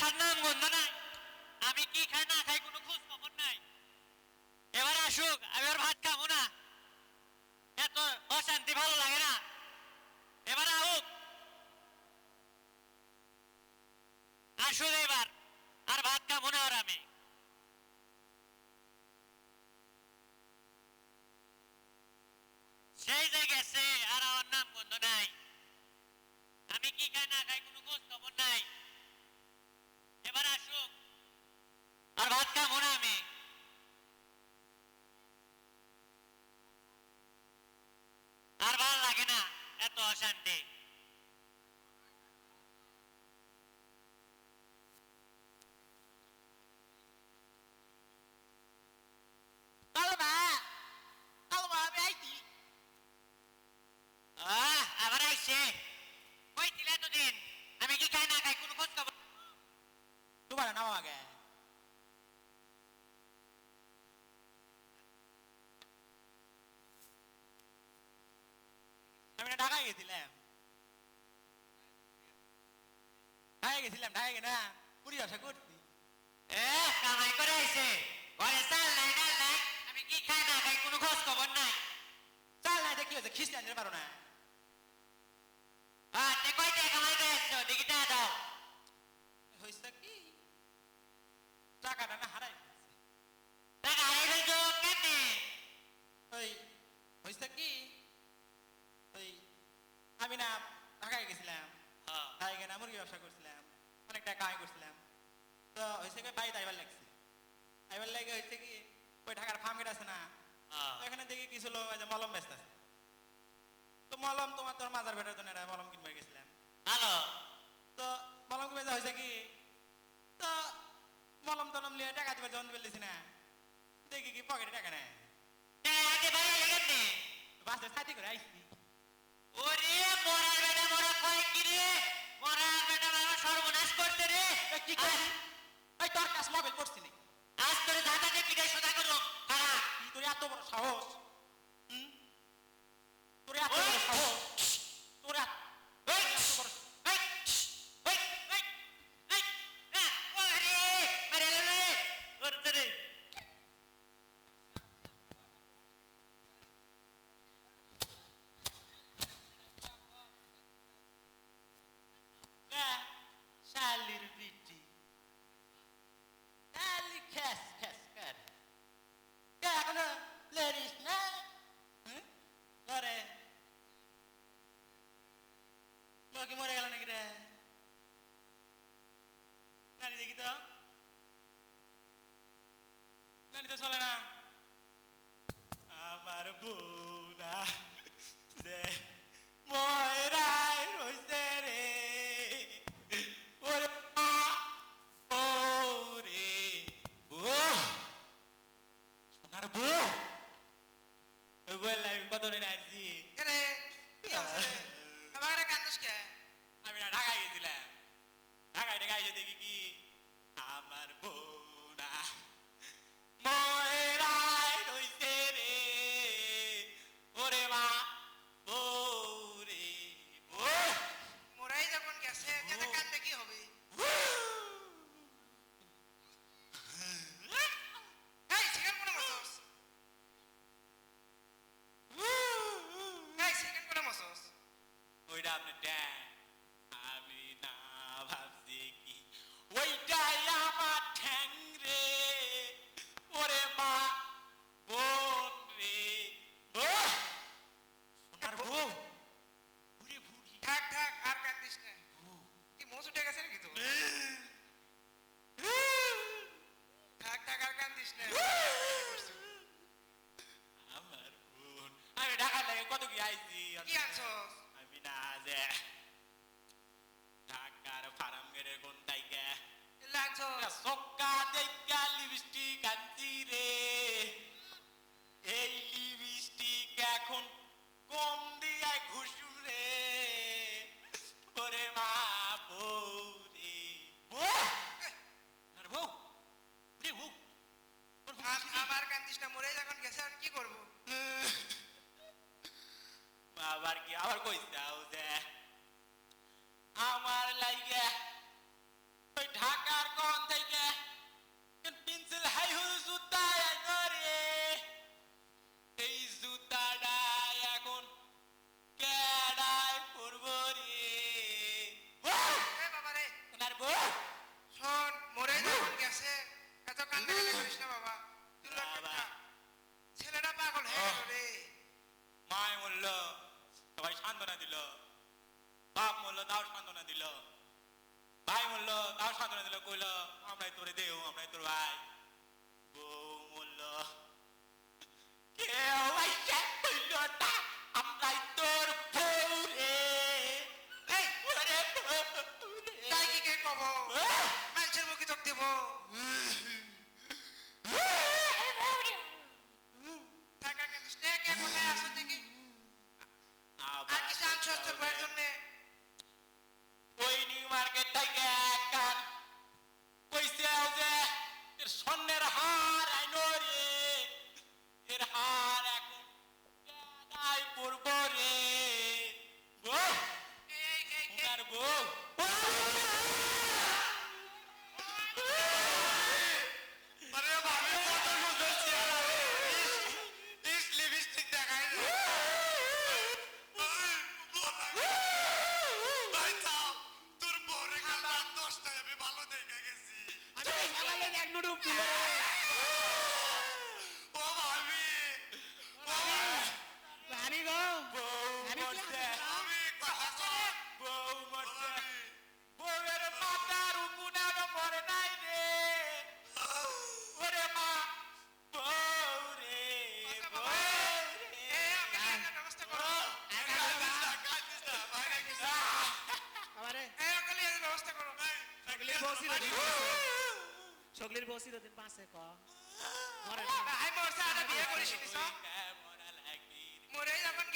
আর নাম গন্ধ নাই, আমি কি খাই না খাই কোনো খোঁজ খবর নাই। এবার আসুক, আমি আর ভাত খাবো না, এত অশান্তি ভালো লাগে না। এবার আউক, আসুক এবার, আর ভাত খাবো না। আর আমি সেই যে গেছে, আর আমার নাম গন্ধ নাই, আমি কি খাই না খাই কোনো খোঁজ খবর নাই। এবার আসুক, আর ভাত খাবো না আমি। আর ভালো লাগে না, এত অশান্তি। আবার আইসে, কই ছিলে এতদিন? আমি কি খাই না খাই কোনো খোঁজ খবর? তোমার নাম আগে আমি না ঢাকায় গেছিলাম, ঢাকায় গে না পুরি ব্যবসা করছি। কামাই করে আইছে, ঘরে চাল নাই ডাল নাই, আমি কি খাই না খাই কোনো খোঁজ খবর নাই। চাল নাই দেখি হয়েছে খ্রিস্টান দিতে পারো না। তে কয়টা কামাই করে আসছো, দেখি টাকা দাও। হয়েছে কি টাকাটা না হারাই ফেলছি। টাকা হারিয়ে ফেলছো কেমনে? ওই হয়েছে কি ওই আমি না ঢাকায় গেছিলাম, ঢাকায় গিয়ে না মুরগি ব্যবসা করছিলাম, অনেক টাকা কামাই করছিলাম। তো হয়েছে কি বাড়িতে আইবার লাগছে, আইবার লাগে হয়েছে কি ওই ঢাকার ফার্ম গেট আছে না, ওখানে দেখি কিছু লোক ওই যে মলম ব্যস্ত আছে। তো মলম তোমার তোর মাজার ভেটার জন্য একটা মলম কিনবার গেছিলাম। ভালো। তো মলম কিনবে যা হয়েছে কি, তো মলম টলম লিয়ে টাকা দিবার যখন বলতেছি না, দেখি কি পকেটে টাকা নেয়। আগে বাইরে কেমনে? বাসে সাথে করে আইসি। ওরে মরার বেটা, মরা কয় কি রে? মরার বেটা আমার সর্বনাশ করতে রে। কি করি এই তোর কাছে মোবাইল করছি নি, আজ তোরে ধাঁধাতে পিটাই সোজা করো। খারাপ কি তোর এত বড় সাহস? তোর এত বড় সাহস, তোর এত বড় শালির বিটি শালি খেস খেস করে এখনো লড়িস না। লড়ে কি মরে গেল নাকি রে? নানি দেখি তো, নানি তো চলে না। আমার বউরা দে ময়রাই রইছে রে, ওরে মা ও রে বউ, সোনার বউ, ওই বললাম কত দিন আসছি। আমি না ঢাকায় গেছিলাম, ঢাকায় ঢাকায় এসে দেখি কি আমার বউরা ময়রাই রইছে রে, ওরে মা বউ রে বউ। মোরাই যখন গেছে এতে কান্দে কি হবে? এই সেকেন্ড কোন মাসস? এই সেকেন্ড কোন মাসস? ওইটা আপনি দেন, আমি না ভাবছি কি ওইটাই আমার ঠ্যাং রে, ওরে মা বোন রে বউ, সোনার বউ, বুড়ি বুড়ি থাক থাক আর কান্দিস না। কি মোচ উঠে গেছে নাকি তো? থাক থাক আর কান্দিস না। আমার বোন, আমি ঢাকা লাগে কত কি আইছি। কি আনছস? আমি না যে ঢাকার ফার্ম গেটের কোন তাইকে এলা আনছস? সক্কা দেখা লিপস্টিক আনছি রে, এই লিপস্টিক এখন কম দিয়া ঘুষুম রে, ওরে মা বউ রে বউ, আর বউ রে বউ, আবার কান্দিস না, মোরাই যখন গেছে আর কি করব? আবার কি আবার কইস দাও যে তাও সান্ত্বনা দিল, ভাই মরল তাও সান্ত্বনা দিল, কইল আমরাই তোরে দেও, আমরাই তোর ভাই। বউ মরল, কেউ আইসা কইল না আমরাই তোর বউ রে। এই ওরে বউ তাই রে। কি কে কব মানুষের মুখে তোক দেব টাকা কান্দিস নে কে কোথায় আসো দেখি আর কিছু আনছস তোর ভাইয়ের জন্য ওই নিউ মার্কেট থেকে একখান কইছে যে এর স্বর্ণের হার আইনো রে, এর হার এখন গাদাই পড়ব রে। বউ ওনার বউ আরে ভাবি কত সুন্দর চেহারা ইস লিপস্টিক দেখাই ভাই তাও তোর বউরে কাল 10টায় আমি ভালো দেখে গেছি আমি সকালে এক নুডুপ ও ভাবি ভাবি গো বউ মরছে, আমি কথা কর বউ মরছে, বউয়ের মাথার উকুনার মরে নাই রে। ওরে মা বউ রে, বউ রে। এই আমাকে একটা ব্যবস্থা করো আমারে এই ওকালি এর ব্যবস্থা করো সকলের বসি দিন পাশে ক আই মরছে আরে বিয়ে করিস নি সব মরা লাগবি মরে যখন